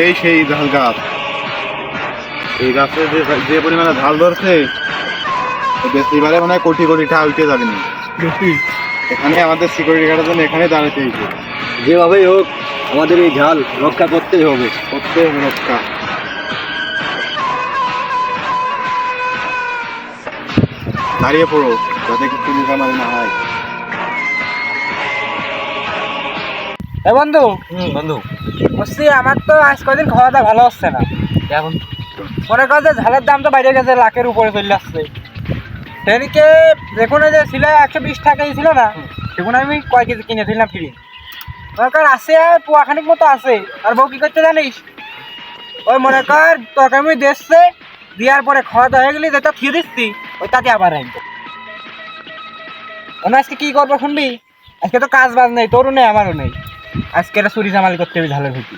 এই সেই ঝাল গাছ, এই গাছে যে পরিমাণে ঝাল ধরছে এবারে মনে হয় কোটি কোটি টাকা উঠে যাবে না। এখানে আমাদের সিকিউরিটি গার্ডের জন্য এখানে দাঁড়াতে হয়েছে। যেভাবেই হোক আমাদের এই ঝাল রক্ষা করতেই হবে, রক্ষা। দাঁড়িয়ে পড়ো যাতে কিছু মুখামারি না হয়। এ বন্ধু, বন্ধু বলছি আমার তো আজ কদিন খাওয়া দাওয়া ভালো হচ্ছে না। এখন মনে কর যে ঝালের দাম তো বাইরে গেছে, লাখের উপরে চলে আসছে। সেদিকে দেখুন যে ছিল 120 টাকাই ছিল না, দেখুন আমি কয় কেজি কিনেছিলাম ফ্রি। মনে কর আছে আর পোয়াখানিক মতো আছে। আর বউ কি করতে জানিস, ওই মনে কর তোকে আমি দেখছে দেওয়ার পরে খাওয়া দাওয়া হয়ে গেলি যেটা থিয়ে দিচ্ছি ওই তাতে আবার আনবো। আমি আজকে কি করবো শুনবি? আজকে তো কাজ বাজ নেই, তোরও নেই আমারও নেই। আজকে এটা চুরি জামালি করতে হবে ঝালের ভিত্তি।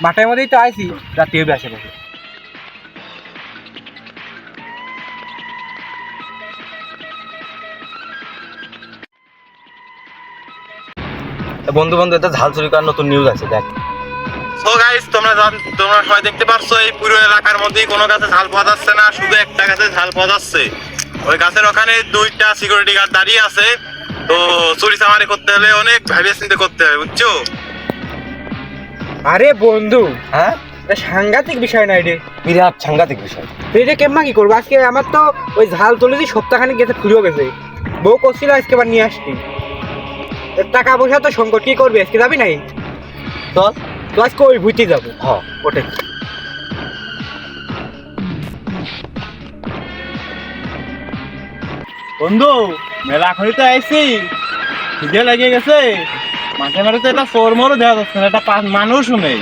মাঠের মধ্যেই তো আইছি, রাতে হবে আশেপাশে। বন্ধু বন্ধু এটা ঝাল চুরি করার নতুন নিউজ আছে, দেখ। সো গাইস, তোমরা সবাই দেখতে পারছো এই পুরো এলাকার মধ্যেই কোনো গাছে ঝাল পাওয়া যাচ্ছে না, শুধু একটা গাছে ঝাল পাওয়া যাচ্ছে। ওই গাছের ওখানে 2টা সিকিউরিটি গার্ড দাঁড়িয়ে আছে। তো চুরি চামারি করতে হলে অনেক ভেবে চিন্তে করতে হবে, বুঝছো? আরে বন্ধু, হ্যাঁ, এটা সাংঘাতিক বিষয় না রে। বিরাট সাংঘাতিক বিষয়। তুই যে কেমন কি করবো আজকে? আমার তো ওই ঝাল তুলেছি সপ্তাহখানিক গেছে, ফুরিয়েও গেছে। বউ করছিল আজকে আবার নিয়ে আসছি। টাকা পয়সা তো সংকট, কি করবি? আজকে যাবি নাই? চল তো আজকে ওই ভুইতে যাবো। হ্যাঁ ওটাই। বন্ধু, মেলা খড়ি তো আইসি, খিদে লেগে গেছে। মাঝে মাঝে তো এটা চোর মোরও দেওয়া যাচ্ছে না, এটা মানুষও নেই।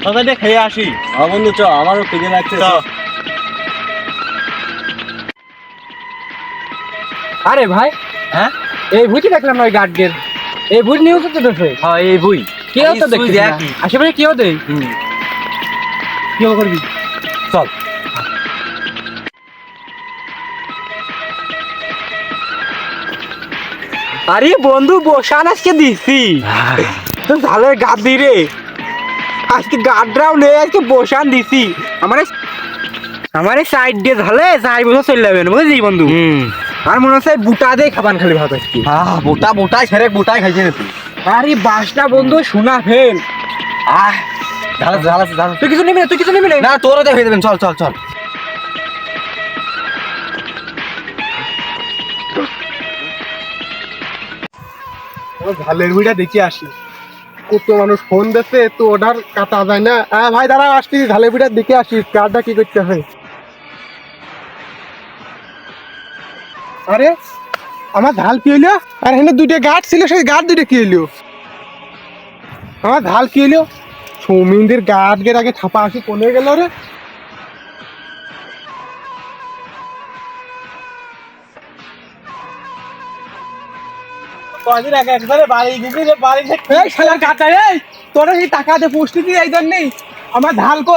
তাদের খেয়ে আসি। হ্যাঁ বন্ধু, চ, আমারও খিদে লাগছে। আরে ভাই, হ্যাঁ এই ভুইতে দেখলাম না ওই গার্ডের। এই ভুই নিউজ তো দেখে হ্যাঁ, এই বই কেউ তো দেখি দেখি। আশেপাশে কেউ দেয়। কেউ করবি? চল। আরে বন্ধু, বসান আজকে দিছি ঝালের গাদ দি রে। আজকে গাডরাও নেই, আজকে বসান দিছি। আমার এই সাইড দিয়ে ঝালে 4 বছর চলে যাবেন, বুঝলি বন্ধু? আর মনে হচ্ছে বুটা দিয়ে খাবান খালি ভাত আজকে। বোটা বোটাই ছেড়ে বোটাই খাইছে না তুই। আরে বাসটা বন্ধু শোনা ফেল। ঝাল ঝাল আছে, ঝাল। তুই কিছু নিবি না, তুই কিছু নিবি না। না, তোরও দেখে দেবেন। চল চল চল। ঝালের ভিড়া দেখে আসি। কত মানুষ ফোন দিচ্ছে, তো অর্ডার কাটা যায় না। ভাই দাঁড়াও, আসছি, ঝালের ভিড়া দেখে আসি কারটা কি করতে হয়। আরে আমার ঝাল কি হইলো? আর এখানে 2টা গার্ড ছিল, সেই গার্ড 2টা কি হইলো? আমার ঝাল কি হইলো? সৌমিনদের গার্ডের আগে ছাপা আসি কোনে গেল রে? কদিন আগে একবারে বাড়ি গেছি, বাড়ি এই শালার কাটা, এই তোরা এই টাকা দিয়ে পুষ্টি দিয়ে এই জন্যই আমার ঝাল কো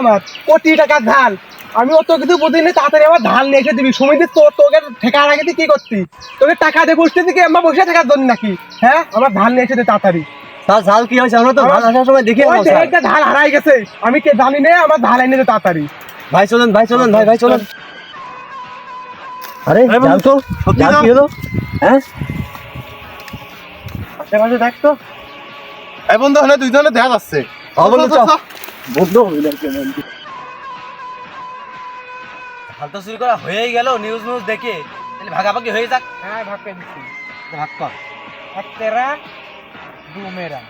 আমার কোটি টাকার ঝাল। আমি অত কিছু বুঝি না, তাড়াতাড়ি আমার ঝাল নিয়ে এসে দিবি। সমিতি তোকে ঠেকার আগে তুই কি করতি? তোকে টাকা দিয়ে পুষ্টি দিকে আমার বসে থাকার জন্য নাকি? হ্যাঁ, আমার ঝাল নিয়ে এসে দে তাড়াতাড়ি। ঝাল ঝাল কি হয়েছে? আমরা তো ঝাল আসার সময় দেখি ওই দেখ, একটা ঝাল হারাই গেছে, আমি কে জানি না, আমার ঝাল এনে দে তাড়াতাড়ি। ভাই চলেন, ভাই চলেন, ভাই ভাই চলেন। আরে ঝাল তো, ঝাল কি হলো? হ্যাঁ, আশেপাশে দেখ তো। এই বন্ধু, হলে 2 জনে দেখা যাচ্ছে। বন্ধু চল। বন্ধু হইল ঝাল তো চুরি করা হয়েই গেল, নিউজ নিউজ দেখে। তাহলে ভাগাভাগি হয়ে যাক। হ্যাঁ, ভাগ করে দিচ্ছি। ভাগ কর। এক তেরা, দু মেরা।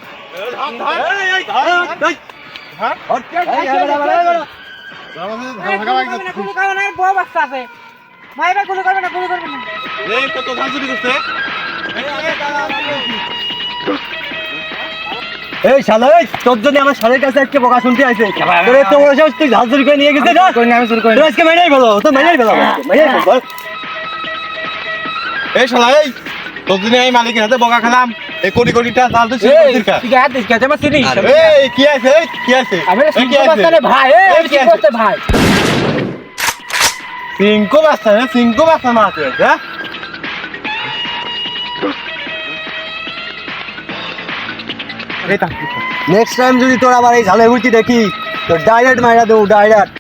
গুলি করবে না, বউ বাচ্চা আছে। ভাই ভাই গুলি করবে না, গুলি করবে না। এই কত ঝাল চুরি করছে। এই শালা, এই তোর জন্য আমার শালের কাছে আজকে বকা শুনতে আইছে। তোরে তো মনে হচ্ছে তুই ঝাল চুরি করে নিয়ে গেছিস না? আমি চুরি করি তুই আজকে মেরেই ফেলো, তো মেরেই ফেলো, মেরেই ফেলো। এই শালা, এই তোর দিনে এই মালিকের হাতে বকা খেলাম, এই কোটি কোটি টাকা ঝাল তো চুরি করছিস কা? তুই হাত দিস, আমার চিনিস? এই কি আছে, এই কি আছে? আমি এই কি আছে? ভাই, এই কি আছে? ভাই। সিংকো বাচ্চা, সিংকো বাচ্চা মাছ হয়েছে। হ্যাঁ, এই তাক নেক্সট টাইম যদি তোর আবার এই ঝালের মুটি দেখি, তো ডাইরেক্ট মাইরা দেবো ডাইরেক্ট।